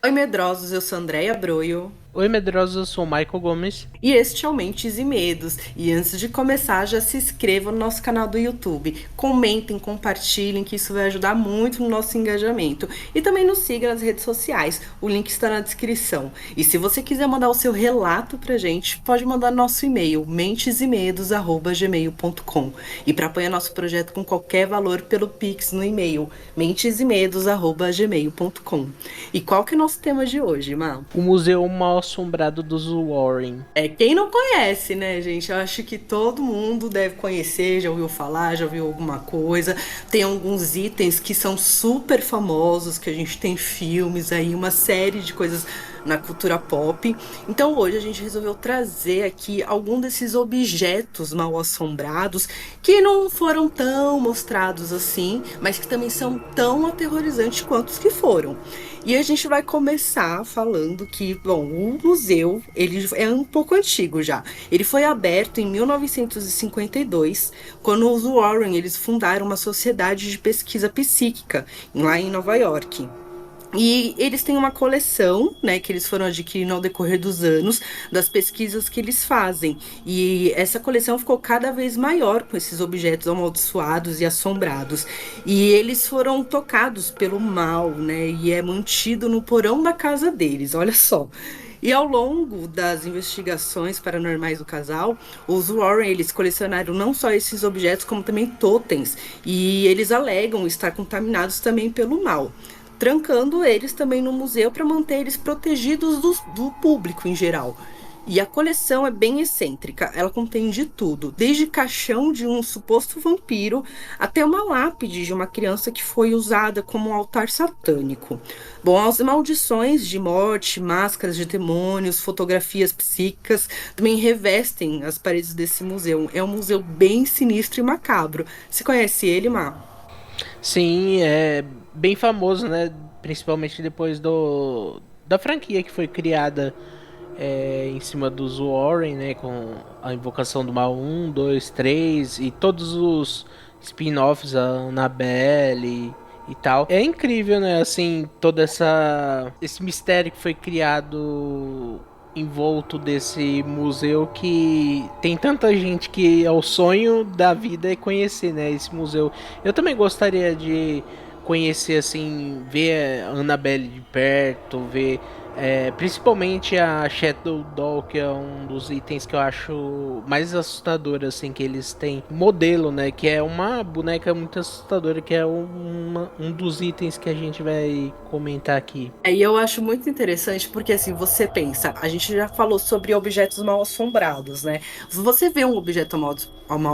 Oi, medrosos, eu sou Andréia Broio. Oi, medrosos, eu sou o Michael Gomes. E este é o Mentes e Medos. E antes de começar, já se inscreva no nosso canal do YouTube. Comentem, compartilhem, que isso vai ajudar muito no nosso engajamento. E também nos siga nas redes sociais. O link está na descrição. E se você quiser mandar o seu relato pra gente, pode mandar no nosso e-mail, mentesemedos@gmail.com. E para apoiar nosso projeto com qualquer valor pelo Pix no e-mail, mentesemedos@gmail.com. E qual que é o nosso tema de hoje, Mal? O Museu Mal Assombrado dos Warren. É, quem não conhece, né, gente? Eu acho que todo mundo deve conhecer, já ouviu falar, já ouviu alguma coisa. Tem alguns itens que são super famosos, que a gente tem filmes aí, uma série de coisas na cultura pop. Então hoje a gente resolveu trazer aqui algum desses objetos mal assombrados que não foram tão mostrados assim, mas que também são tão aterrorizantes quanto os que foram. E a gente vai começar falando que, bom, o museu, ele é um pouco antigo já. Ele foi aberto em 1952, quando os Warren, eles fundaram uma sociedade de pesquisa psíquica lá em Nova York. E eles têm uma coleção, né, que eles foram adquirindo ao decorrer dos anos, das pesquisas que eles fazem. E essa coleção ficou cada vez maior com esses objetos amaldiçoados e assombrados. E eles foram tocados pelo mal, né, e é mantido no porão da casa deles, olha só. E ao longo das investigações paranormais do casal, os Warren, eles colecionaram não só esses objetos, como também totens. E eles alegam estar contaminados também pelo mal, trancando eles também no museu para manter eles protegidos do público em geral. E a coleção é bem excêntrica, ela contém de tudo, desde caixão de um suposto vampiro até uma lápide de uma criança que foi usada como um altar satânico. Bom, as maldições de morte, máscaras de demônios, fotografias psíquicas também revestem as paredes desse museu. É um museu bem sinistro e macabro. Você conhece ele, Má? Sim, é bem famoso, né? Principalmente depois da franquia que foi criada em cima dos Warren, né? Com a Invocação do Mal 1, 2, 3 e todos os spin-offs, a Annabelle e tal. É incrível, né? Assim, esse mistério que foi criado envolto desse museu, que tem tanta gente que é o sonho da vida é conhecer, né, esse museu. Eu também gostaria de conhecer, assim, ver a Annabelle de perto, ver principalmente a Shadow Doll, que é um dos itens que eu acho mais assustador, assim, que eles têm modelo, né, que é uma boneca muito assustadora, que é um dos itens que a gente vai comentar aqui. E eu acho muito interessante porque, assim, você pensa, a gente já falou sobre objetos mal assombrados, né? Se você vê um objeto mal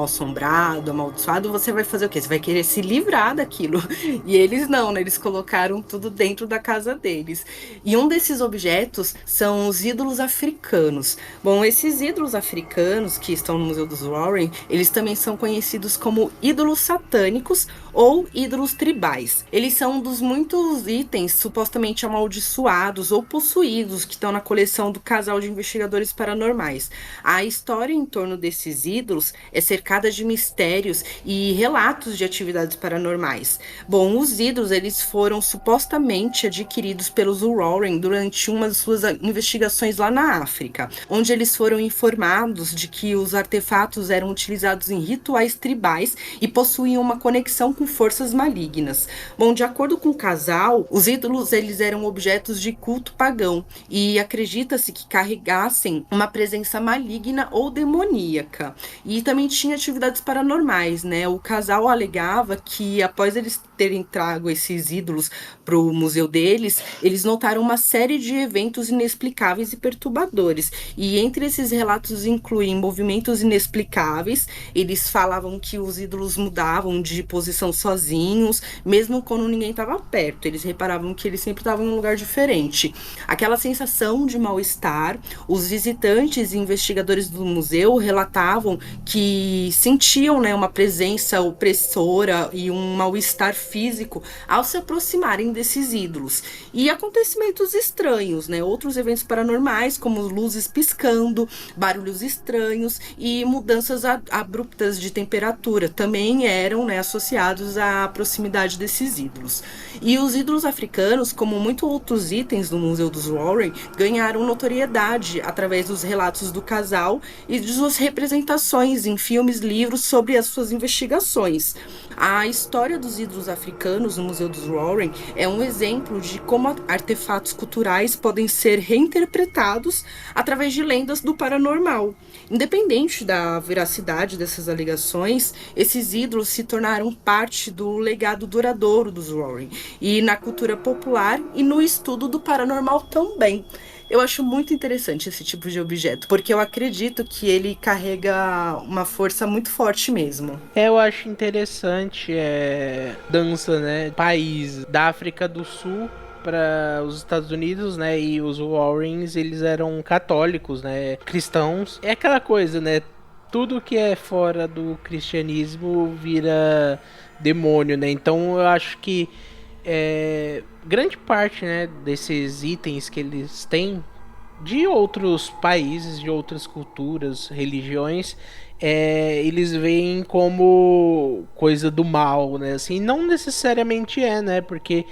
assombrado, amaldiçoado, você vai fazer o quê? Você vai querer se livrar daquilo. E eles não, né? Eles colocaram tudo dentro da casa deles. E um desses objetos são os ídolos africanos. Bom, esses ídolos africanos que estão no Museu dos Warren, eles também são conhecidos como ídolos satânicos ou ídolos tribais. Eles são um dos muitos itens supostamente amaldiçoados ou possuídos que estão na coleção do casal de investigadores paranormais. A história em torno desses ídolos é cercada de mistérios e relatos de atividades paranormais. Bom, os ídolos, eles foram supostamente adquiridos pelos Warren durante uma de suas investigações lá na África, onde eles foram informados de que os artefatos eram utilizados em rituais tribais e possuíam uma conexão com forças malignas. Bom, de acordo com o casal, os ídolos, eles eram objetos de culto pagão e acredita-se que carregassem uma presença maligna ou demoníaca. E também tinha atividades paranormais, né? O casal alegava que após eles terem trago esses ídolos para o museu deles, eles notaram uma série de eventos inexplicáveis e perturbadores. E entre esses relatos incluem movimentos inexplicáveis. Eles falavam que os ídolos mudavam de posição sozinhos, mesmo quando ninguém estava perto. Eles reparavam que eles sempre estavam em um lugar diferente. Aquela sensação de mal-estar, os visitantes e investigadores do museu relatavam que sentiam, né, uma presença opressora e um mal-estar físico ao se aproximarem desses ídolos. E acontecimentos estranhos, né? Outros eventos paranormais, como luzes piscando, barulhos estranhos e mudanças abruptas de temperatura, também eram, né, associados à proximidade desses ídolos. E os ídolos africanos, como muitos outros itens do Museu dos Warren, ganharam notoriedade através dos relatos do casal e de suas representações em filmes, livros sobre as suas investigações. A história dos ídolos africanos no Museu dos Warren é um exemplo de como artefatos culturais podem ser reinterpretados através de lendas do paranormal. Independente da veracidade dessas alegações, esses ídolos se tornaram parte do legado duradouro dos Warren, e na cultura popular e no estudo do paranormal também. Eu acho muito interessante esse tipo de objeto, porque eu acredito que ele carrega uma força muito forte mesmo. Eu acho interessante dança, né? País da África do Sul para os Estados Unidos, né? E os Warrens, eles eram católicos, né? Cristãos. É aquela coisa, né? Tudo que é fora do cristianismo vira demônio, né? Então eu acho que grande parte, né, desses itens que eles têm de outros países, de outras culturas, religiões, eles veem como coisa do mal, né? Assim, não necessariamente né? Porque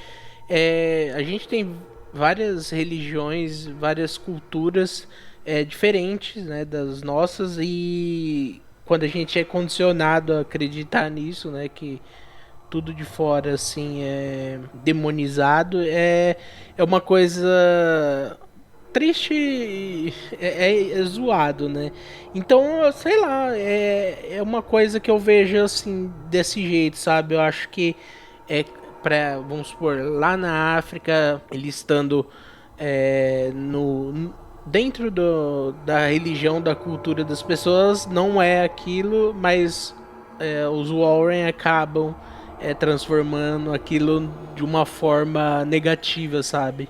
a gente tem várias religiões, várias culturas diferentes, né, das nossas, e quando a gente é condicionado a acreditar nisso, né, que tudo de fora assim é demonizado, é uma coisa triste, é zoado, né? Então, sei lá, é uma coisa que eu vejo assim desse jeito, sabe? Eu acho que vamos supor, lá na África, ele estando dentro da religião, da cultura das pessoas, não é aquilo, mas os Warren acabam transformando aquilo de uma forma negativa, sabe?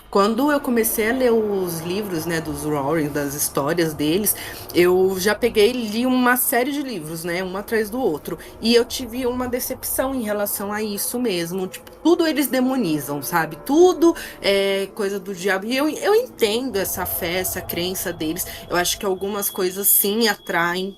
Quando eu comecei a ler os livros, né, dos Warren, das histórias deles, eu já peguei e li uma série de livros, né, um atrás do outro, e eu tive uma decepção em relação a isso mesmo, tipo, tudo eles demonizam, sabe? Tudo é coisa do diabo, e eu entendo essa fé, essa crença deles, eu acho que algumas coisas sim atraem,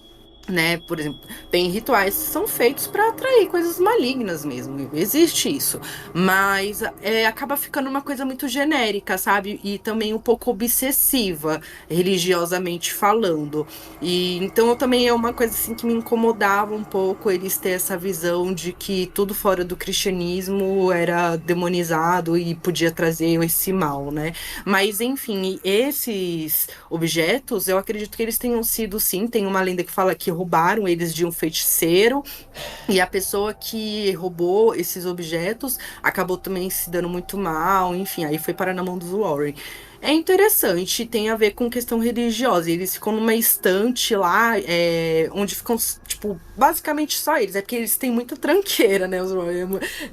né? Por exemplo, tem rituais que são feitos para atrair coisas malignas mesmo, existe isso, mas acaba ficando uma coisa muito genérica, sabe? E também um pouco obsessiva, religiosamente falando. E então também é uma coisa assim que me incomodava um pouco eles ter essa visão de que tudo fora do cristianismo era demonizado e podia trazer esse mal, né? Mas enfim, esses objetos, eu acredito que eles tenham sido, sim, tem uma lenda que fala que roubaram eles de um feiticeiro, e a pessoa que roubou esses objetos acabou também se dando muito mal, enfim, aí foi parar na mão dos Warren. É interessante, tem a ver com questão religiosa. Eles ficam numa estante lá, onde ficam, tipo, basicamente só eles. É porque eles têm muita tranqueira, né?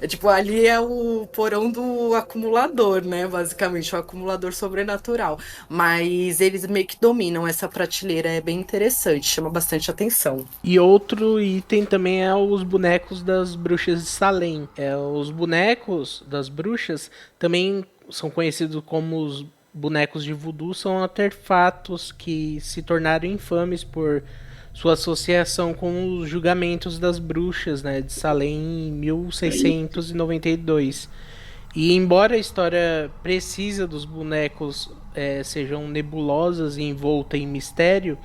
Tipo, ali é o porão do acumulador, né? Basicamente, o acumulador sobrenatural. Mas eles meio que dominam essa prateleira. É bem interessante, chama bastante atenção. E outro item também é os bonecos das bruxas de Salem. Os bonecos das bruxas também são conhecidos como os bonecos de voodoo, são artefatos que se tornaram infames por sua associação com os julgamentos das bruxas, né, de Salem em 1692. E embora a história precisa dos bonecos sejam nebulosas e envolta em mistério,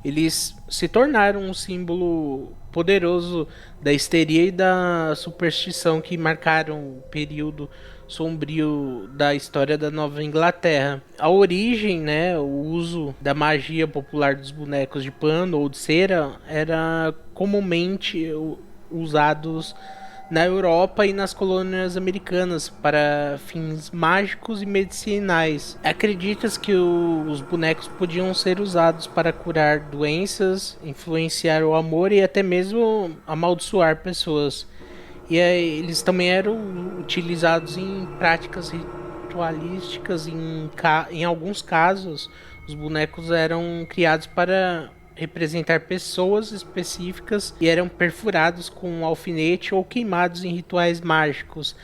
eles se tornaram um símbolo poderoso da histeria e da superstição que marcaram o período sombrio da história da Nova Inglaterra. A origem, né, o uso da magia popular dos bonecos de pano ou de cera era comumente usados na Europa e nas colônias americanas para fins mágicos e medicinais. Acredita-se que os bonecos podiam ser usados para curar doenças, influenciar o amor e até mesmo amaldiçoar pessoas. E eles também eram utilizados em práticas ritualísticas. Em alguns casos, os bonecos eram criados para representar pessoas específicas e eram perfurados com um alfinete ou queimados em rituais mágicos,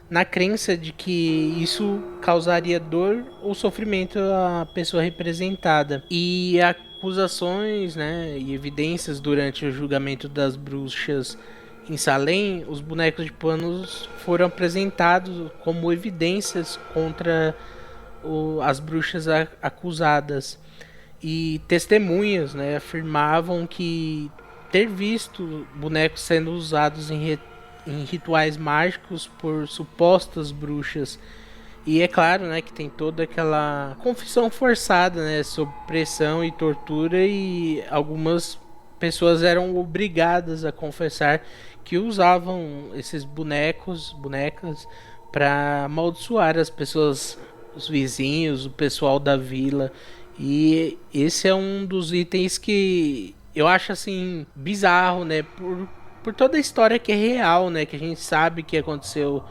na crença de que isso causaria dor ou sofrimento à pessoa representada. E acusações, né, e evidências durante o julgamento das bruxas em Salem, os bonecos de panos foram apresentados como evidências contra as bruxas acusadas. E testemunhas, né, afirmavam que ter visto bonecos sendo usados em rituais mágicos por supostas bruxas. E é claro, né, que tem toda aquela confissão forçada, né, sob pressão e tortura, e algumas pessoas eram obrigadas a confessar que usavam esses bonecas, para amaldiçoar as pessoas, os vizinhos, o pessoal da vila. E esse é um dos itens que eu acho assim bizarro, né, por toda a história que é real, né, que a gente sabe que aconteceu,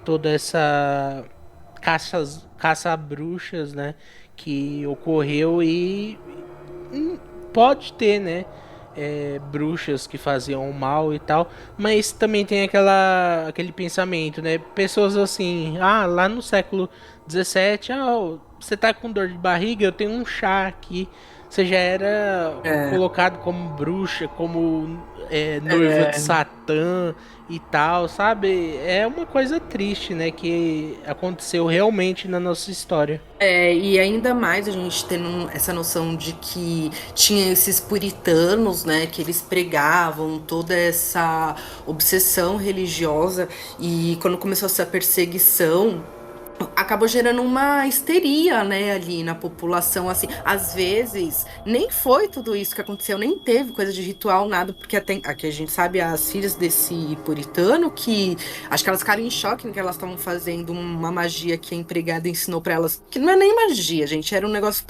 toda essa caça a bruxas, né, que ocorreu. E pode ter, né, bruxas que faziam mal e tal, mas também tem aquele pensamento, né, pessoas assim, lá no século 17, você tá com dor de barriga, eu tenho um chá aqui. Você já era É, colocado como bruxa, como noiva de é, Satã e tal, sabe? É uma coisa triste, né? Que aconteceu realmente na nossa história. e ainda mais a gente tendo essa noção de que tinha esses puritanos, né, que eles pregavam toda essa obsessão religiosa, e quando começou essa perseguição, acabou gerando uma histeria, né, ali na população, assim, às vezes nem foi tudo isso que aconteceu, nem teve coisa de ritual, nada, porque até aqui a gente sabe as filhas desse puritano que acho que elas ficaram em choque, né, que elas estavam fazendo uma magia que a empregada ensinou pra elas, que não é nem magia, gente, era um negócio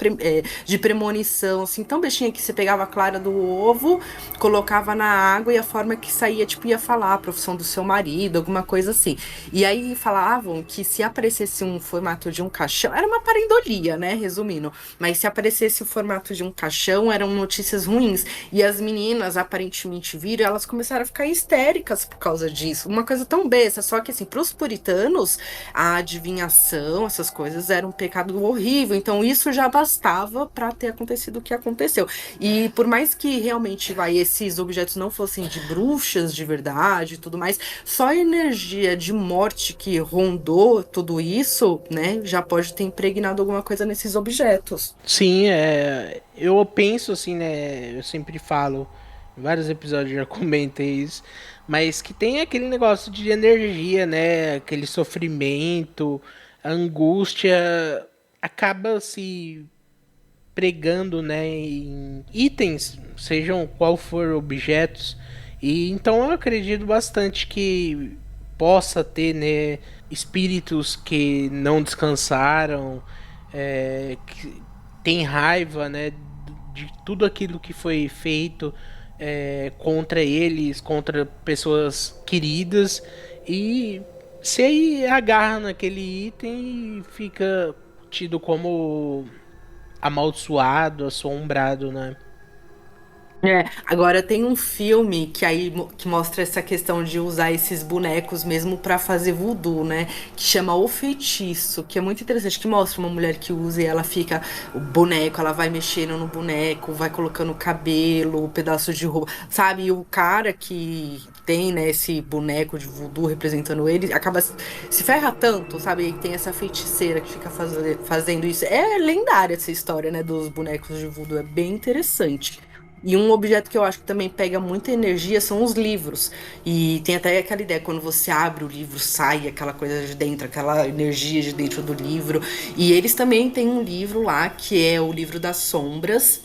de premonição, assim, tão bestinha que você pegava a clara do ovo, colocava na água e a forma que saía, tipo, ia falar a profissão do seu marido, alguma coisa assim. E aí falavam que se aparecesse um formato de um caixão, era uma pareidolia, né? Resumindo. Mas se aparecesse o formato de um caixão, eram notícias ruins. E as meninas aparentemente viram, elas começaram a ficar histéricas por causa disso. Uma coisa tão besta. Só que, assim, para os puritanos, a adivinhação, essas coisas, era um pecado horrível. Então, isso já bastava para ter acontecido o que aconteceu. E por mais que realmente esses objetos não fossem de bruxas de verdade e tudo mais, só a energia de morte que rondou tudo isso, né, já pode ter impregnado alguma coisa nesses objetos. Sim, eu penso assim, né? Eu sempre falo, em vários episódios já comentei isso, mas que tem aquele negócio de energia, né? Aquele sofrimento, a angústia acaba se pregando, né, em itens, sejam qual for objetos. E então eu acredito bastante que possa ter, né, espíritos que não descansaram, que tem raiva, né, de tudo aquilo que foi feito, contra eles, contra pessoas queridas, e se aí agarra naquele item e fica tido como amaldiçoado, assombrado, né? Agora tem um filme que aí que mostra essa questão de usar esses bonecos mesmo pra fazer voodoo, né? Que chama O Feitiço, que é muito interessante, que mostra uma mulher que usa e ela fica o boneco, ela vai mexendo no boneco, vai colocando cabelo, pedaço de roupa, sabe? E o cara que tem, né, esse boneco de voodoo representando ele, acaba se ferra tanto, sabe? E tem essa feiticeira que fica fazendo isso. É lendária essa história, né, dos bonecos de voodoo, é bem interessante. E um objeto que eu acho que também pega muita energia são os livros. E tem até aquela ideia, quando você abre o livro, sai aquela coisa de dentro, aquela energia de dentro do livro. E eles também têm um livro lá, que é o livro das sombras.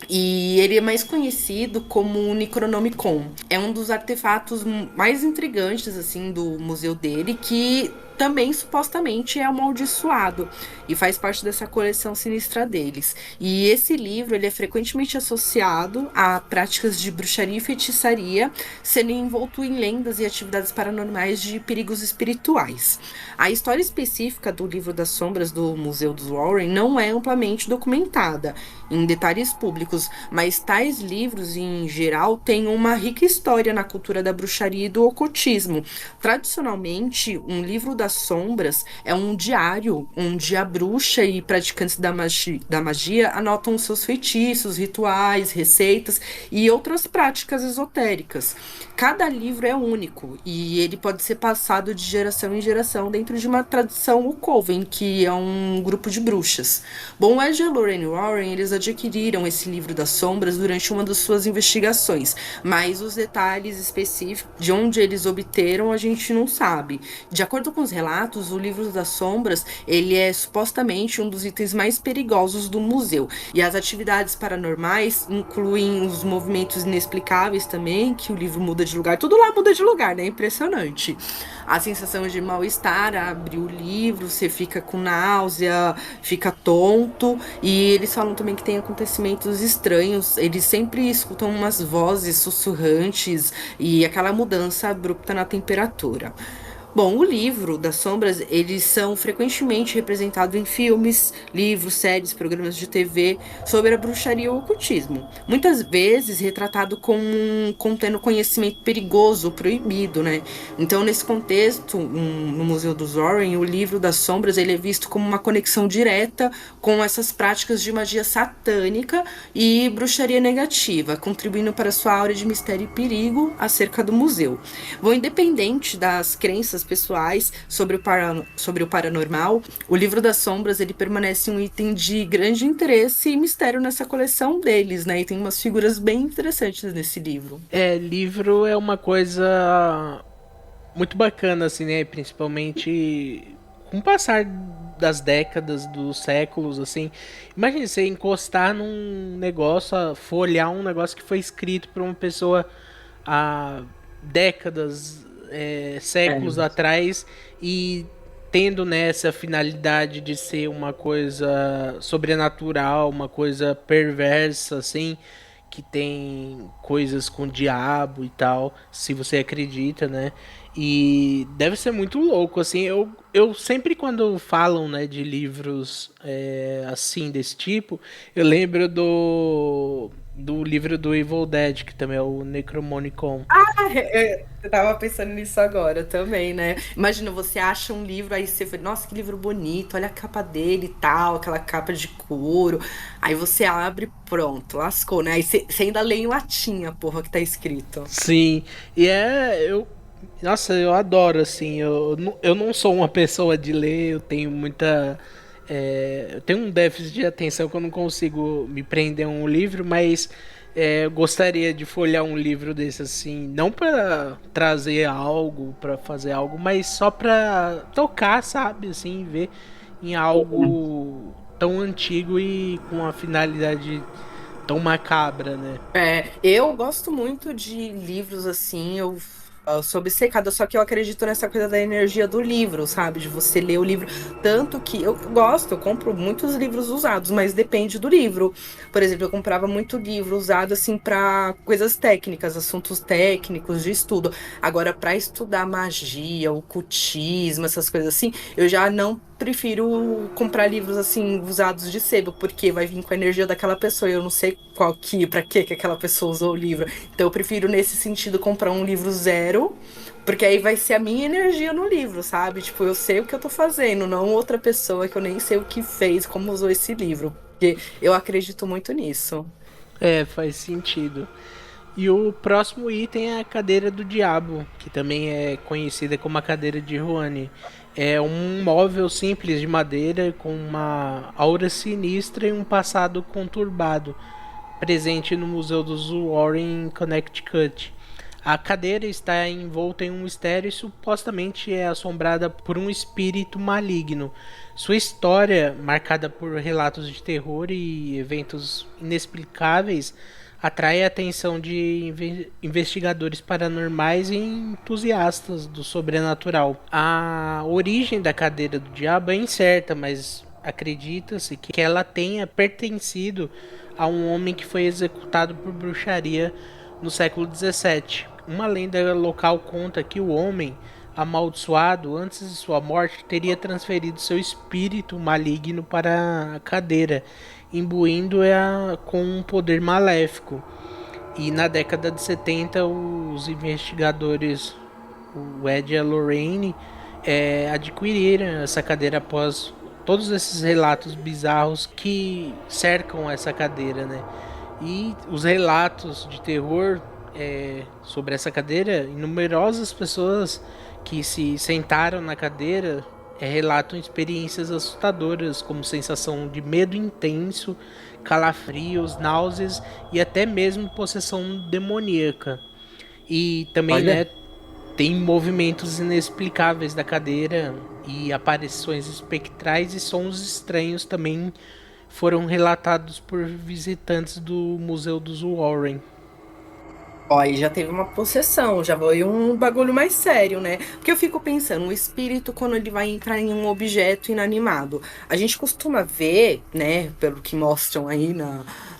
E ele é mais conhecido como o Necronomicon. É um dos artefatos mais intrigantes assim do museu dele, que também supostamente é amaldiçoado e faz parte dessa coleção sinistra deles. E esse livro ele é frequentemente associado a práticas de bruxaria e feitiçaria, sendo envolto em lendas e atividades paranormais de perigos espirituais. A história específica do Livro das Sombras do Museu dos Warren não é amplamente documentada em detalhes públicos, mas tais livros, em geral, têm uma rica história na cultura da bruxaria e do ocultismo. Tradicionalmente, um livro das sombras é um diário onde a bruxa e praticantes da magia anotam seus feitiços, rituais, receitas e outras práticas esotéricas. Cada livro é único e ele pode ser passado de geração em geração dentro de uma tradição o Coven, que é um grupo de bruxas. Bom, o Ed e a Lorraine Warren, eles adquiriram esse livro das sombras durante uma das suas investigações, mas os detalhes específicos de onde eles obteram a gente não sabe. De acordo com os relatos, o livro das sombras, ele é supostamente um dos itens mais perigosos do museu, e as atividades paranormais incluem os movimentos inexplicáveis também, que o livro muda de lugar, tudo lá muda de lugar, né? Impressionante. A sensação de mal-estar, abrir o livro, você fica com náusea, fica tonto, e eles falam também que tem acontecimentos estranhos, eles sempre escutam umas vozes sussurrantes e aquela mudança abrupta na temperatura. Bom, o livro das sombras, eles são frequentemente representados em filmes, livros, séries, programas de TV sobre a bruxaria e o ocultismo. Muitas vezes retratado como contendo conhecimento perigoso, proibido, né? Então, nesse contexto, no Museu dos Warren, o livro das sombras, ele é visto como uma conexão direta com essas práticas de magia satânica e bruxaria negativa, contribuindo para sua aura de mistério e perigo acerca do museu. Bom, independente das crenças pessoais sobre o paranormal, o Livro das Sombras ele permanece um item de grande interesse e mistério nessa coleção deles, né? E tem umas figuras bem interessantes nesse livro. Livro é uma coisa muito bacana, assim, né? Principalmente com o passar das décadas, dos séculos, assim. Imagina você encostar num negócio, folhear um negócio que foi escrito por uma pessoa há décadas, séculos atrás, e tendo nessa finalidade de ser uma coisa sobrenatural, uma coisa perversa, assim, que tem coisas com o diabo e tal, se você acredita, né? E deve ser muito louco, assim. Eu sempre, quando falam, né, de livros assim, desse tipo, eu lembro do livro do Evil Dead, que também é o Necromonicon. Eu tava pensando nisso agora também, né? Imagina, você acha um livro, aí você fala, nossa, que livro bonito, olha a capa dele e tal, aquela capa de couro. Aí você abre, pronto, lascou, né? Aí você ainda lê em latim a porra que tá escrito. Sim, e nossa, eu adoro, assim, eu não sou uma pessoa de ler, eu tenho muita... eu tenho um déficit de atenção que eu não consigo me prender a um livro, mas eu gostaria de folhear um livro desse, assim, não para trazer algo, para fazer algo, mas só para tocar, sabe, assim, ver em algo tão antigo e com uma finalidade tão macabra, né? Eu gosto muito de livros assim, eu sou obcecada, só que eu acredito nessa coisa da energia do livro, sabe? De você ler o livro. Tanto que eu gosto, eu compro muitos livros usados, mas depende do livro. Por exemplo, eu comprava muito livro usado, assim, pra coisas técnicas, assuntos técnicos de estudo. Agora, pra estudar magia, ocultismo, essas coisas assim, eu já não prefiro comprar livros assim usados de sebo, porque vai vir com a energia daquela pessoa e eu não sei para que aquela pessoa usou o livro. Então eu prefiro nesse sentido comprar um livro zero, porque aí vai ser a minha energia no livro, sabe? Tipo, eu sei o que eu tô fazendo, não outra pessoa que eu nem sei o que fez, como usou esse livro, porque eu acredito muito nisso. Faz sentido. E o próximo item é a cadeira do diabo, que também é conhecida como a cadeira de Juane. É um móvel simples de madeira com uma aura sinistra e um passado conturbado, presente no Museu dos Warren em Connecticut. A cadeira está envolta em um mistério e supostamente é assombrada por um espírito maligno. Sua história, marcada por relatos de terror e eventos inexplicáveis, atrai a atenção de investigadores paranormais e entusiastas do sobrenatural. A origem da cadeira do diabo é incerta, mas acredita-se que ela tenha pertencido a um homem que foi executado por bruxaria no século XVII. Uma lenda local conta que o homem amaldiçoado, antes de sua morte, teria transferido seu espírito maligno para a cadeira, imbuindo-a com um poder maléfico. E na década de 70, os investigadores, o Ed e a Lorraine, adquiriram essa cadeira após todos esses relatos bizarros que cercam essa cadeira, né? E os relatos de terror sobre essa cadeira, numerosas pessoas que se sentaram na cadeira relatam experiências assustadoras, como sensação de medo intenso, calafrios, náuseas e até mesmo possessão demoníaca. E também, Olha, né, tem movimentos inexplicáveis da cadeira e aparições espectrais e sons estranhos também foram relatados por visitantes do Museu dos Warren. Ó, aí já teve uma possessão, já foi um bagulho mais sério, né? Porque eu fico pensando, o espírito, quando ele vai entrar em um objeto inanimado, a gente costuma ver, né, pelo que mostram aí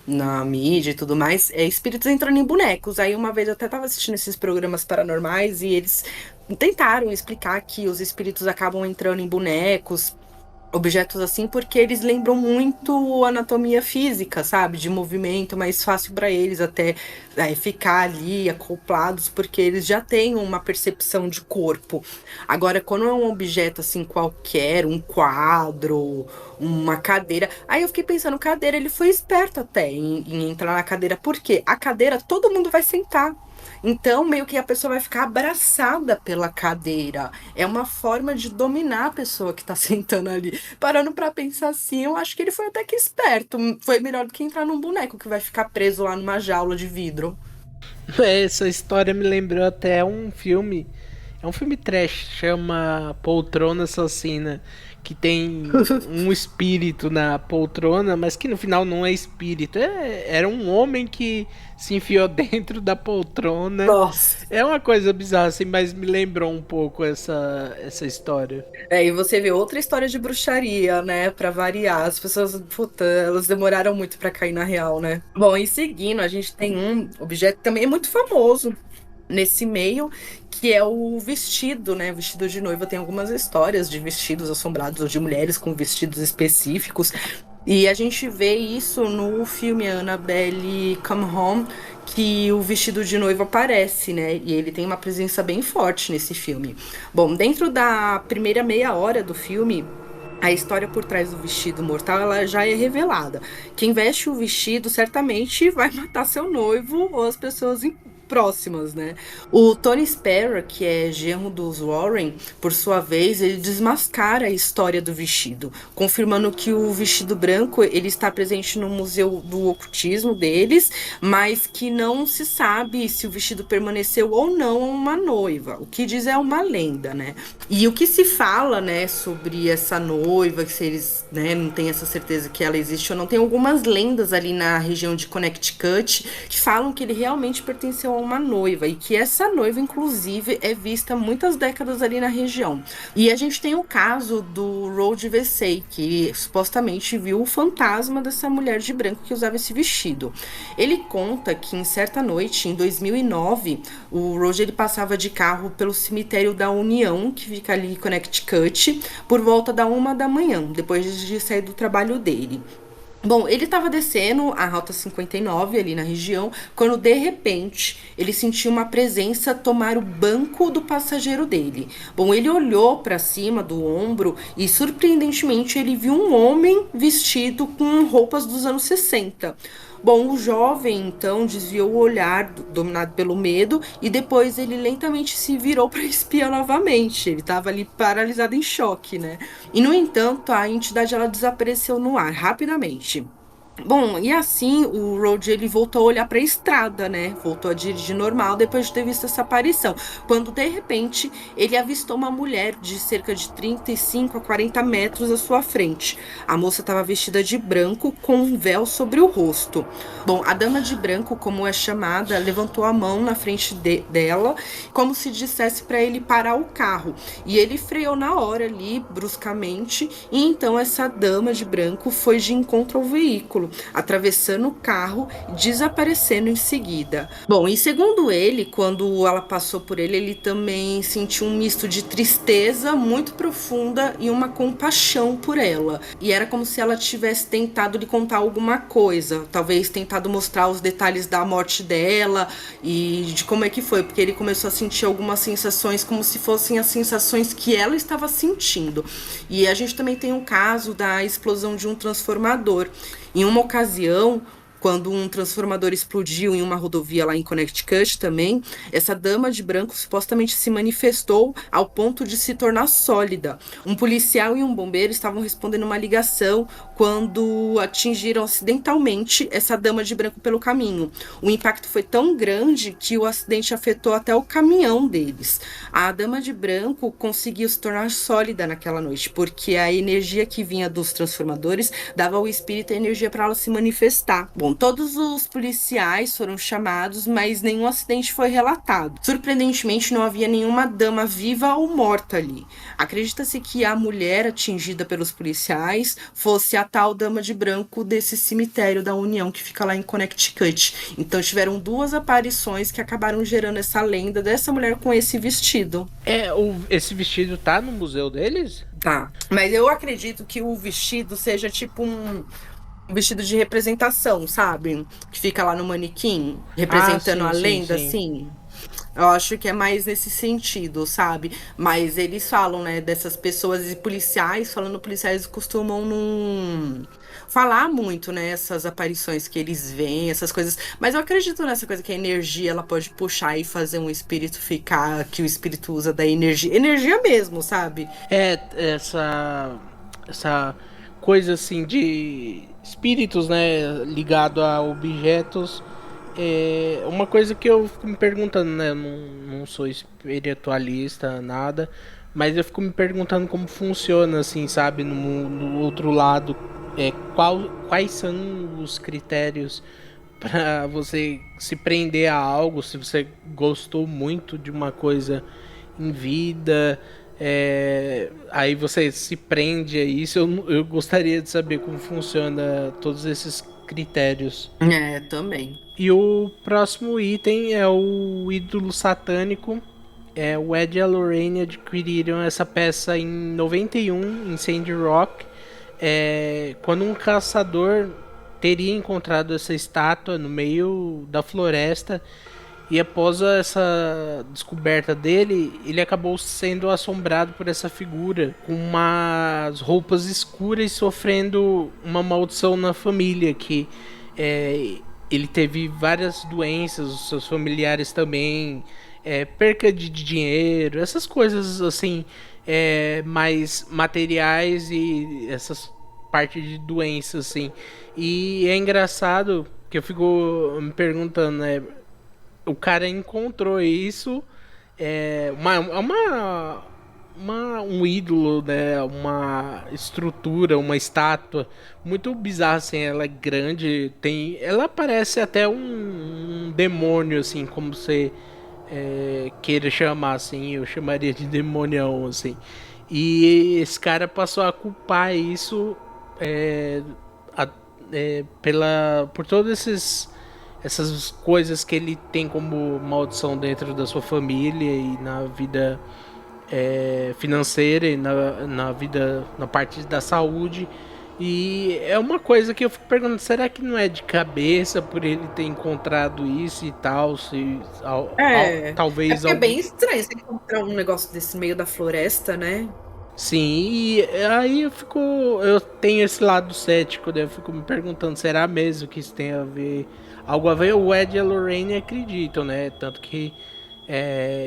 na mídia e tudo mais, espíritos entrando em bonecos. Aí uma vez eu até tava assistindo esses programas paranormais e eles tentaram explicar que os espíritos acabam entrando em bonecos, objetos assim, porque eles lembram muito anatomia física, sabe? De movimento, mais fácil para eles até ficar ali acoplados, porque eles já têm uma percepção de corpo. Agora, quando é um objeto assim qualquer, um quadro, uma cadeira, aí eu fiquei pensando, cadeira, ele foi esperto até em entrar na cadeira, porque a cadeira todo mundo vai sentar. Então, meio que a pessoa vai ficar abraçada pela cadeira. É uma forma de dominar a pessoa que tá sentando ali. Parando pra pensar assim, eu acho que ele foi até que esperto. Foi melhor do que entrar num boneco que vai ficar preso lá numa jaula de vidro. Essa história me lembrou até um filme. É um filme trash, chama Poltrona Assassina. Que tem um espírito na poltrona, mas que no final não é espírito. Era um homem que se enfiou dentro da poltrona. Nossa. É uma coisa bizarra, assim, mas me lembrou um pouco essa história. E você vê outra história de bruxaria, né? Pra variar. As pessoas, puta, elas demoraram muito pra cair na real, né? Bom, e seguindo, a gente tem um objeto que também é muito famoso nesse meio, que é o vestido, né? Vestido de noiva. Tem algumas histórias de vestidos assombrados ou de mulheres com vestidos específicos. E a gente vê isso no filme Annabelle Come Home, que o vestido de noiva aparece, né? E ele tem uma presença bem forte nesse filme. Bom, dentro da primeira meia hora do filme, a história por trás do vestido mortal, ela já é revelada. Quem veste o vestido certamente vai matar seu noivo ou as pessoas próximas, né? O Tony Sparrow, que é genro dos Warren, por sua vez, ele desmascara a história do vestido, confirmando que o vestido branco ele está presente no museu do ocultismo deles, mas que não se sabe se o vestido permaneceu ou não uma noiva. O que diz é uma lenda, né? E o que se fala, né, sobre essa noiva, que se eles, né, não têm essa certeza que ela existe ou não, tem algumas lendas ali na região de Connecticut que falam que ele realmente pertenceu a uma noiva e que essa noiva, inclusive, é vista muitas décadas ali na região. E a gente tem o caso do Rod Vesey, que supostamente viu o fantasma dessa mulher de branco que usava esse vestido. Ele conta que em certa noite, em 2009, o Rod ele passava de carro pelo cemitério da União, que fica ali em Connecticut, por volta da 1 da manhã, depois de sair do trabalho dele. Bom, ele estava descendo a Rota 59 ali na região, quando de repente ele sentiu uma presença tomar o banco do passageiro dele. Bom, ele olhou para cima do ombro e surpreendentemente ele viu um homem vestido com roupas dos anos 60. Bom, o jovem então desviou o olhar, dominado pelo medo, e depois ele lentamente se virou para espiar novamente. Ele estava ali paralisado em choque, né? E no entanto, a entidade ela desapareceu no ar rapidamente. Bom, e assim o Road ele voltou a olhar para a estrada, né? Voltou a dirigir normal depois de ter visto essa aparição. Quando de repente ele avistou uma mulher de cerca de 35 a 40 metros à sua frente. A moça estava vestida de branco com um véu sobre o rosto. Bom, a dama de branco, como é chamada, levantou a mão na frente dela, como se dissesse para ele parar o carro. E ele freou na hora ali, bruscamente, e então essa dama de branco foi de encontro ao veículo, atravessando o carro e desaparecendo em seguida. Bom, e segundo ele, quando ela passou por ele, ele também sentiu um misto de tristeza muito profunda e uma compaixão por ela. E era como se ela tivesse tentado lhe contar alguma coisa, talvez tentado mostrar os detalhes da morte dela e de como é que foi, porque ele começou a sentir algumas sensações como se fossem as sensações que ela estava sentindo. E a gente também tem um caso da explosão de um transformador. Em uma ocasião, quando um transformador explodiu em uma rodovia lá em Connecticut também, essa dama de branco supostamente se manifestou ao ponto de se tornar sólida. Um policial e um bombeiro estavam respondendo uma ligação quando atingiram acidentalmente essa dama de branco pelo caminho. O impacto foi tão grande que o acidente afetou até o caminhão deles. A dama de branco conseguiu se tornar sólida naquela noite, porque a energia que vinha dos transformadores dava ao espírito a energia para ela se manifestar. Bom, todos os policiais foram chamados, mas nenhum acidente foi relatado. Surpreendentemente, não havia nenhuma dama viva ou morta ali. Acredita-se que a mulher atingida pelos policiais fosse a tal dama de branco desse cemitério da União que fica lá em Connecticut. Então tiveram duas aparições que acabaram gerando essa lenda dessa mulher com esse vestido. Esse vestido tá no museu deles? Tá. Mas eu acredito que o vestido seja tipo um vestido de representação, sabe? Que fica lá no manequim, representando a lenda, sim. assim. Eu acho que é mais nesse sentido, sabe? Mas eles falam, né, dessas pessoas e policiais, falando policiais costumam não falar muito, né, essas aparições que eles veem, essas coisas. Mas eu acredito nessa coisa que a energia ela pode puxar e fazer um espírito ficar, que o espírito usa da energia, energia mesmo, sabe? Essa coisa assim de espíritos, né, ligado a objetos. É uma coisa que eu fico me perguntando, né? Eu não sou espiritualista, nada, mas eu fico me perguntando como funciona, assim, sabe? No outro lado, quais são os critérios para você se prender a algo, se você gostou muito de uma coisa em vida, aí você se prende a isso. Eu gostaria de saber como funciona todos esses critérios. É, também. E o próximo item é o ídolo satânico. O Ed e a Lorraine adquiriram essa peça em 91 em Sandy Rock, quando um caçador teria encontrado essa estátua no meio da floresta. E após essa descoberta dele, ele acabou sendo assombrado por essa figura com umas roupas escuras, sofrendo uma maldição na família, que é, ele teve várias doenças, os seus familiares também, perca de dinheiro, essas coisas assim, mais materiais e essas partes de doenças assim. E é engraçado que eu fico me perguntando, né? O cara encontrou isso, um ídolo, né, uma estrutura, uma estátua muito bizarra, assim, ela é grande, ela parece até um demônio, assim, como você queira chamar, assim, eu chamaria de demonião, assim. E esse cara passou a culpar isso é, a- por todos essas coisas que ele tem como maldição dentro da sua família e na vida financeira e na vida, na parte da saúde. E é uma coisa que eu fico perguntando, será que não é de cabeça por ele ter encontrado isso e tal? Se É. É talvez porque é algum. bem estranho você encontrar um negócio desse no meio da floresta, né? Sim, e aí eu tenho esse lado cético, né? Eu fico me perguntando, será mesmo que isso tem a ver, algo a ver? O Ed e a Lorraine acreditam, né? Tanto que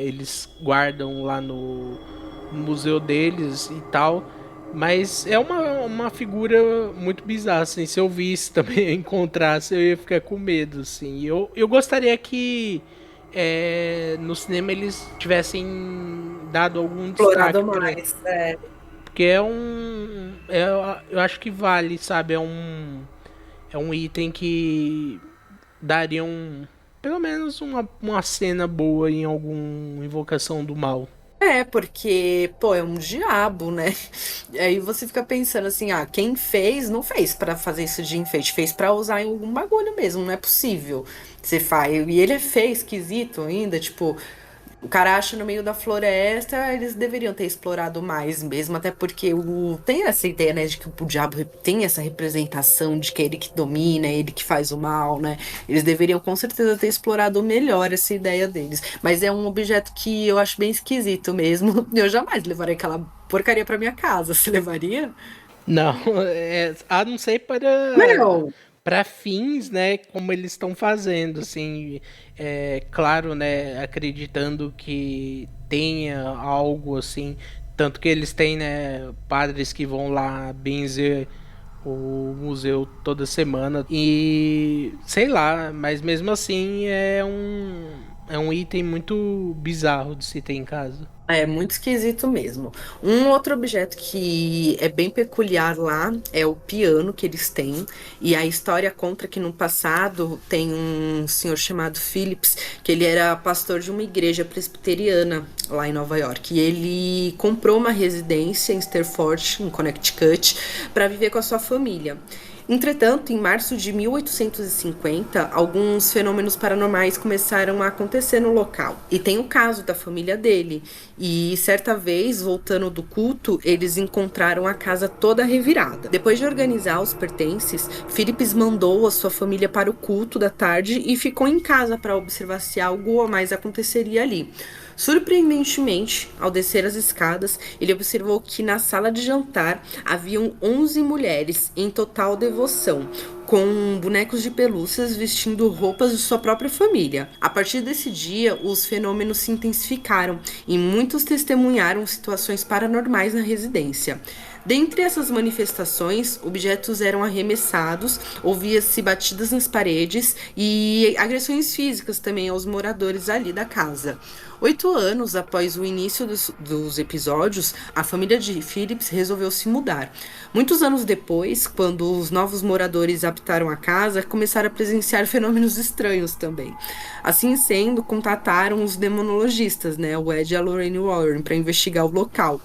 eles guardam lá no museu deles e tal. Mas é uma figura muito bizarra, assim. Se eu visse também, encontrasse, eu ia ficar com medo, assim. Eu gostaria que no cinema eles tivessem dado algum Explorado destaque para. mais. É. Porque eu acho que vale, sabe? É um item que daria pelo menos uma cena boa em alguma invocação do mal. É, porque, pô, é um diabo, né? Aí você fica pensando assim, ah, quem fez, não fez pra fazer isso de enfeite, fez pra usar em algum bagulho mesmo, não é possível. Você faz, e ele é feio, esquisito ainda, tipo, o cara acha no meio da floresta, eles deveriam ter explorado mais mesmo, até porque tem essa ideia, né, de que o diabo tem essa representação de que é ele que domina, é ele que faz o mal, né? Eles deveriam com certeza ter explorado melhor essa ideia deles. Mas é um objeto que eu acho bem esquisito mesmo. Eu jamais levaria aquela porcaria pra minha casa. Você levaria? Não, a não ser Não. para fins, né, como eles estão fazendo, assim, claro, né, acreditando que tenha algo assim, tanto que eles têm, né, padres que vão lá benzer o museu toda semana e sei lá, mas mesmo assim é um item muito bizarro de se ter em casa. É muito esquisito mesmo. Um outro objeto que é bem peculiar lá é o piano que eles têm. E a história conta que no passado tem um senhor chamado Phillips, que ele era pastor de uma igreja presbiteriana lá em Nova York. E ele comprou uma residência em Stafford, em Connecticut, para viver com a sua família. Entretanto, em março de 1850, alguns fenômenos paranormais começaram a acontecer no local. E tem o caso da família dele. E certa vez, voltando do culto, eles encontraram a casa toda revirada. Depois de organizar os pertences, Phillips mandou a sua família para o culto da tarde e ficou em casa para observar se algo a mais aconteceria ali. Surpreendentemente, ao descer as escadas, ele observou que na sala de jantar haviam 11 mulheres em total devoção, com bonecos de pelúcias vestindo roupas de sua própria família. A partir desse dia, os fenômenos se intensificaram e muitos testemunharam situações paranormais na residência. Dentre essas manifestações, objetos eram arremessados, ouvia-se batidas nas paredes e agressões físicas também aos moradores ali da casa. 8 anos após o início dos episódios, a família de Phillips resolveu se mudar. Muitos anos depois, quando os novos moradores habitaram a casa, começaram a presenciar fenômenos estranhos também. Assim sendo, contataram os demonologistas, né, o Ed e a Lorraine Warren, para investigar o local.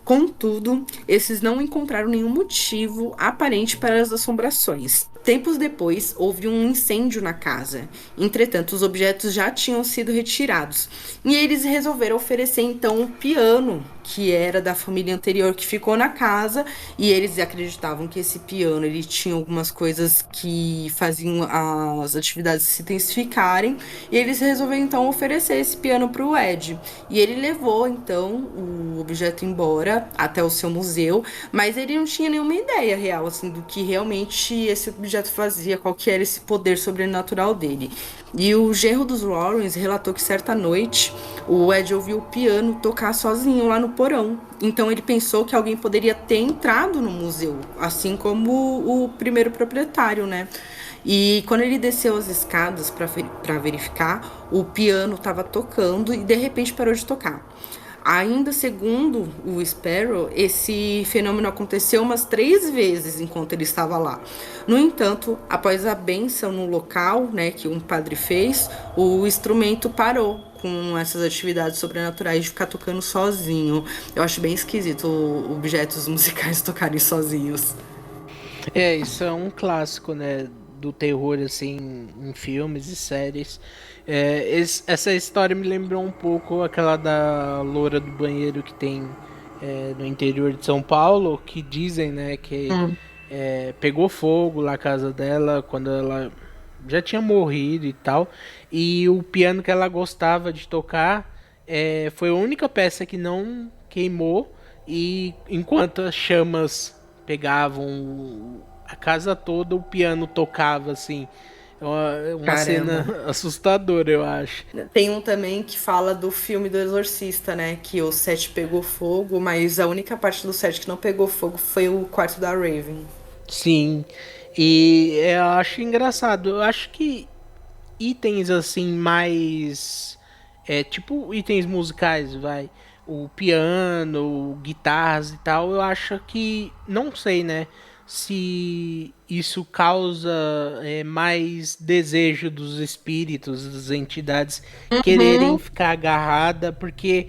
Contudo, esses não encontraram nenhum motivo aparente para as assombrações. Tempos depois, houve um incêndio na casa. Entretanto, os objetos já tinham sido retirados. E eles resolveram oferecer então o piano, que era da família anterior que ficou na casa. E eles acreditavam que esse piano ele tinha algumas coisas que faziam as atividades se intensificarem. E eles resolveram então oferecer esse piano para o Ed. E ele levou então o objeto embora até o seu museu, mas ele não tinha nenhuma ideia real assim do que realmente esse objeto fazia, qual que era esse poder sobrenatural dele. E o genro dos Warrens relatou que certa noite o Ed ouviu o piano tocar sozinho lá no porão. Então ele pensou que alguém poderia ter entrado no museu, assim como o primeiro proprietário, né? E quando ele desceu as escadas para verificar, o piano estava tocando e de repente parou de tocar. Ainda segundo o Sparrow, esse fenômeno aconteceu umas 3 vezes enquanto ele estava lá. No entanto, após a bênção no local, né, que um padre fez, o instrumento parou com essas atividades sobrenaturais de ficar tocando sozinho. Eu acho bem esquisito objetos musicais tocarem sozinhos. Isso é um clássico, né, do terror, assim, em filmes e séries. Essa história me lembrou um pouco aquela da loura do banheiro que tem no interior de São Paulo, que dizem, né, que pegou fogo lá na casa dela quando ela já tinha morrido e tal. E o piano que ela gostava de tocar foi a única peça que não queimou. E enquanto as chamas pegavam a casa toda, o piano tocava assim, É uma cena Caramba. assustadora, eu acho. Tem um também que fala do filme do Exorcista, né? Que o set pegou fogo, mas a única parte do set que não pegou fogo foi o quarto da Raven. Sim, e eu acho engraçado. Eu acho que itens assim mais tipo itens musicais, vai, o piano, guitarras e tal, eu acho que não sei, né, se isso causa mais desejo dos espíritos, das entidades quererem Uhum. ficar agarrada, porque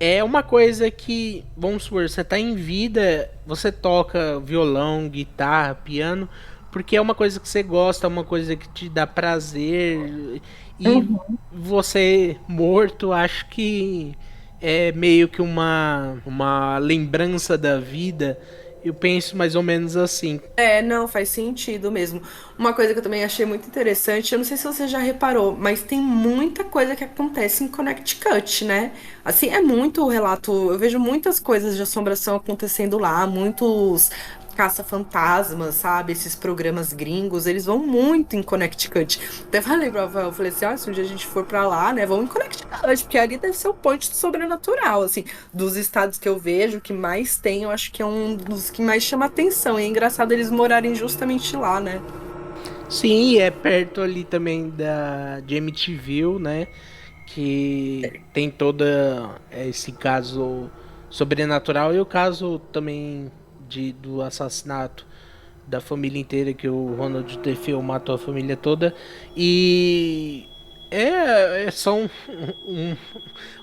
é uma coisa que, vamos supor, você tá em vida, você toca violão, guitarra, piano, porque é uma coisa que você gosta, é uma coisa que te dá prazer. E Uhum. você morto, acho que é meio que uma lembrança da vida. Eu penso mais ou menos assim. É, não, faz sentido mesmo. Uma coisa que eu também achei muito interessante, eu não sei se você já reparou, mas tem muita coisa que acontece em Connecticut, né? Assim, é muito o relato, eu vejo muitas coisas de assombração acontecendo lá, muitos caça-fantasmas, sabe? Esses programas gringos, eles vão muito em Connecticut. Até falei pro Rafael, eu falei assim, se um dia a gente for pra lá, né, vamos em Connecticut, porque ali deve ser o ponto do sobrenatural, assim, dos estados que eu vejo, que mais tem, eu acho que é um dos que mais chama atenção. E é engraçado eles morarem justamente lá, né? Sim, é perto ali também de Amityville, né? Que tem toda esse caso sobrenatural e o caso também do assassinato da família inteira, que o Ronald DeFeo matou a família toda. E é só um,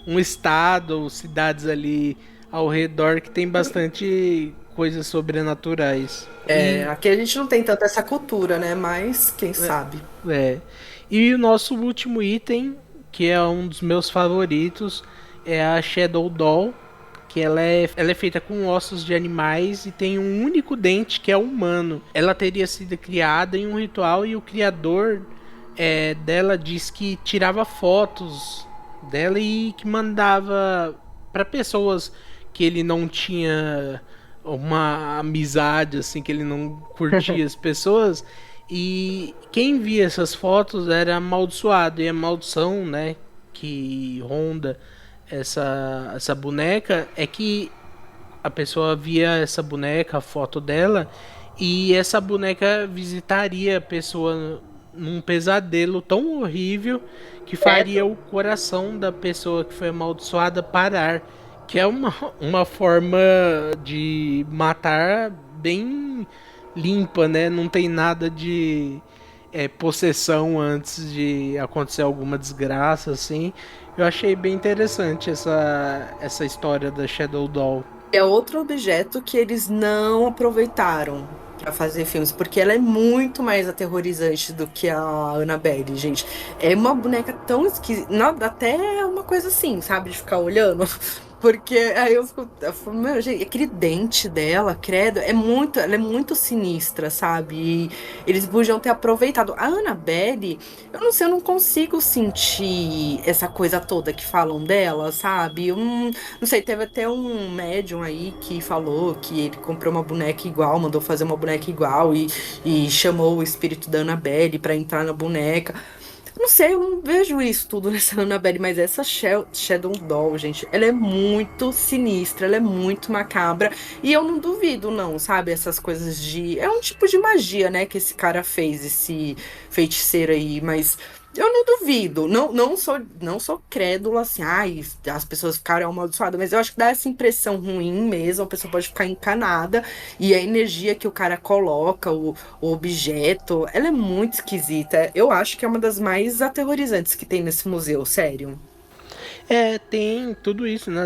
um estado, cidades ali ao redor que tem bastante coisas sobrenaturais. É, E aqui a gente não tem tanta essa cultura, né? Mas quem sabe? é. E o nosso último item, que é um dos meus favoritos, é a Shadow Doll, que ela é feita com ossos de animais e tem um único dente que é humano. Ela teria sido criada em um ritual e o criador dela diz que tirava fotos dela e que mandava para pessoas que ele não tinha uma amizade, assim, que ele não curtia as pessoas. E quem via essas fotos era amaldiçoado. E a maldição, né, que ronda essa boneca é que a pessoa via essa boneca, a foto dela, e essa boneca visitaria a pessoa num pesadelo tão horrível que faria o coração da pessoa que foi amaldiçoada parar. Que é uma forma de matar bem limpa, né? Não tem nada de possessão antes de acontecer alguma desgraça, assim. Eu achei bem interessante essa história da Shadow Doll. É outro objeto que eles não aproveitaram pra fazer filmes, porque ela é muito mais aterrorizante do que a Annabelle, gente. É uma boneca tão esquisita, até é uma coisa assim, sabe, de ficar olhando. Porque aí eu fico, meu, gente, aquele dente dela, credo, ela é muito sinistra, sabe? E eles podiam ter aproveitado. A Annabelle, eu não sei, eu não consigo sentir essa coisa toda que falam dela, sabe? Não sei, teve até um médium aí que falou que ele comprou uma boneca igual, mandou fazer uma boneca igual e chamou o espírito da Annabelle pra entrar na boneca. Não sei, eu não vejo isso tudo nessa Annabelle, mas essa Shadow Doll, gente, ela é muito sinistra, ela é muito macabra. E eu não duvido, não, sabe? Essas coisas de. É um tipo de magia, né, que esse cara fez, esse feiticeiro aí, mas. Eu não duvido, não sou crédula assim, ai, as pessoas ficaram amaldiçoadas, mas eu acho que dá essa impressão ruim mesmo, a pessoa pode ficar encanada, e a energia que o cara coloca, o objeto, ela é muito esquisita. Eu acho que é uma das mais aterrorizantes que tem nesse museu, sério. Tem tudo isso, né?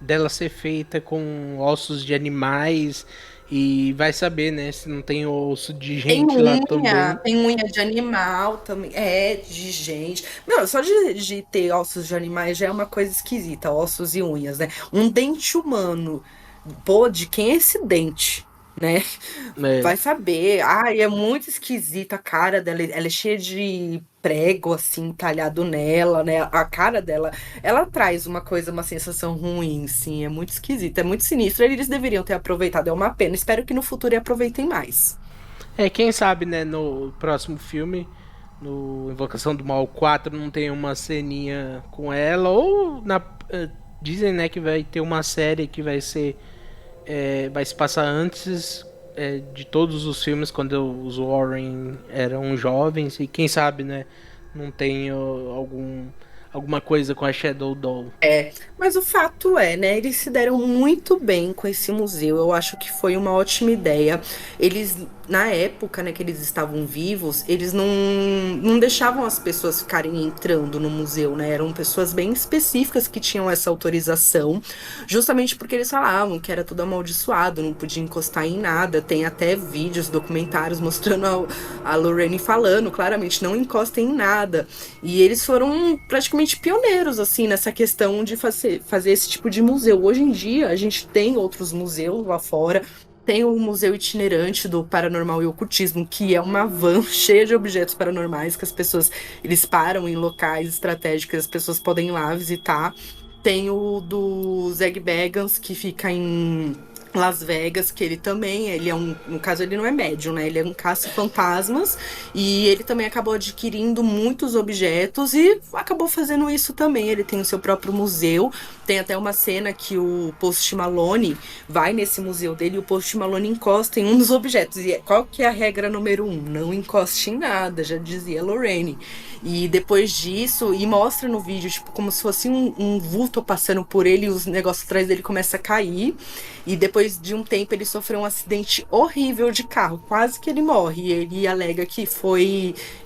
Dela ser feita com ossos de animais e vai saber, né? Se não tem osso de gente lá também. Tem unha de animal também, de gente. Não, só de ter ossos de animais já é uma coisa esquisita, ossos e unhas, né? Um dente humano. Pô, de quem é esse dente? Né? É, Vai saber. Ai, é muito esquisita a cara dela. Ela é cheia de prego, assim, talhado nela, né? A cara dela, ela traz uma coisa, uma sensação ruim, sim. É muito esquisita, é muito sinistra. Eles deveriam ter aproveitado, é uma pena. Espero que no futuro aproveitem mais. Quem sabe, né, no próximo filme, no Invocação do Mal 4, não tem uma ceninha com ela, ou dizem, né, que vai ter uma série que vai ser vai se passar antes de todos os filmes, quando os Warren eram jovens, e quem sabe, né, não tem alguma coisa com a Shadow Doll. Mas o fato é, né? Eles se deram muito bem com esse museu. Eu acho que foi uma ótima ideia. Eles, na época, né, que eles estavam vivos, eles não deixavam as pessoas ficarem entrando no museu, né? Eram pessoas bem específicas que tinham essa autorização, justamente porque eles falavam que era tudo amaldiçoado, não podia encostar em nada. Tem até vídeos, documentários mostrando a Lorraine falando claramente, não encostem em nada. E eles foram praticamente pioneiros, assim, nessa questão de fazer esse tipo de museu. Hoje em dia, a gente tem outros museus lá fora. Tem o Museu Itinerante do Paranormal e Ocultismo, que é uma van cheia de objetos paranormais que as pessoas, eles param em locais estratégicos, as pessoas podem ir lá visitar. Tem o do Zeg Bagans, que fica em Las Vegas, que ele também, ele é no caso ele não é médium, né? Ele é um caça-fantasmas e ele também acabou adquirindo muitos objetos e acabou fazendo isso também. Ele tem o seu próprio museu, tem até uma cena que o Post Malone vai nesse museu dele e o Post Malone encosta em um dos objetos. E qual que é a regra número 1? Não encoste em nada, já dizia Lorraine. E depois disso, e mostra no vídeo, tipo, como se fosse um vulto passando por ele e os negócios atrás dele começam a cair. E depois de um tempo ele sofreu um acidente horrível de carro, quase que ele morre. E ele alega que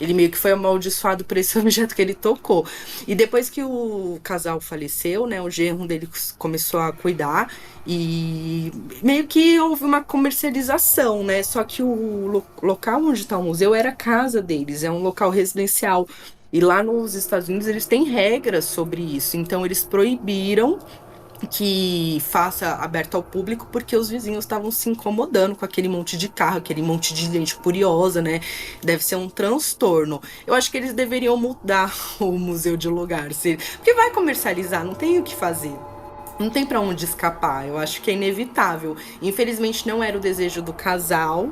ele meio que foi amaldiçoado por esse objeto que ele tocou. E depois que o casal faleceu, né, o genro dele começou a cuidar e meio que houve uma comercialização, né? Só que o local onde está o museu era a casa deles, é um local residencial. E lá nos Estados Unidos eles têm regras sobre isso, então eles proibiram que faça aberto ao público porque os vizinhos estavam se incomodando com aquele monte de carro, aquele monte de gente curiosa, né? Deve ser um transtorno. Eu acho que eles deveriam mudar o museu de lugar, porque vai comercializar, não tem o que fazer. Não tem pra onde escapar, eu acho que é inevitável. Infelizmente não era o desejo do casal,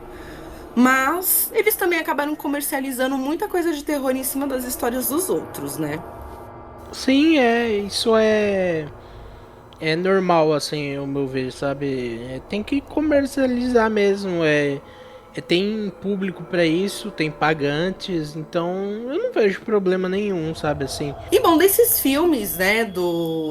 mas eles também acabaram comercializando muita coisa de terror em cima das histórias dos outros, né? Sim, isso é normal, assim, ao meu ver, sabe? Tem que comercializar mesmo, tem público pra isso, tem pagantes, então eu não vejo problema nenhum, sabe, assim. E bom, desses filmes, né,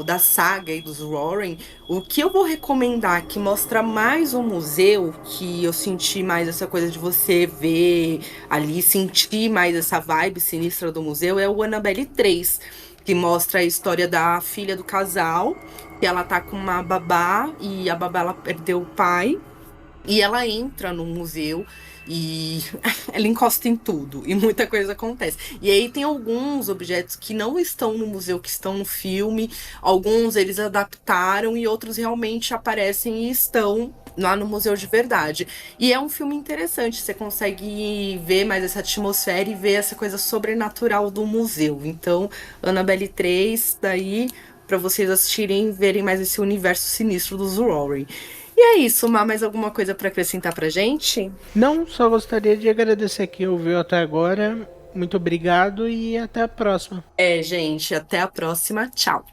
da saga e dos Warren, o que eu vou recomendar que mostra mais o museu, que eu senti mais essa coisa de você ver ali, sentir mais essa vibe sinistra do museu, é o Annabelle 3, que mostra a história da filha do casal, que ela tá com uma babá e a babá ela perdeu o pai. E ela entra no museu e ela encosta em tudo e muita coisa acontece. E aí tem alguns objetos que não estão no museu, que estão no filme. Alguns eles adaptaram e outros realmente aparecem e estão lá no museu de verdade. E é um filme interessante, você consegue ver mais essa atmosfera e ver essa coisa sobrenatural do museu. Então, Annabelle 3, daí para vocês assistirem e verem mais esse universo sinistro dos Warren. E é isso, Má, mais alguma coisa para acrescentar pra gente? Não, só gostaria de agradecer quem ouviu até agora. Muito obrigado e até a próxima. Gente, até a próxima. Tchau.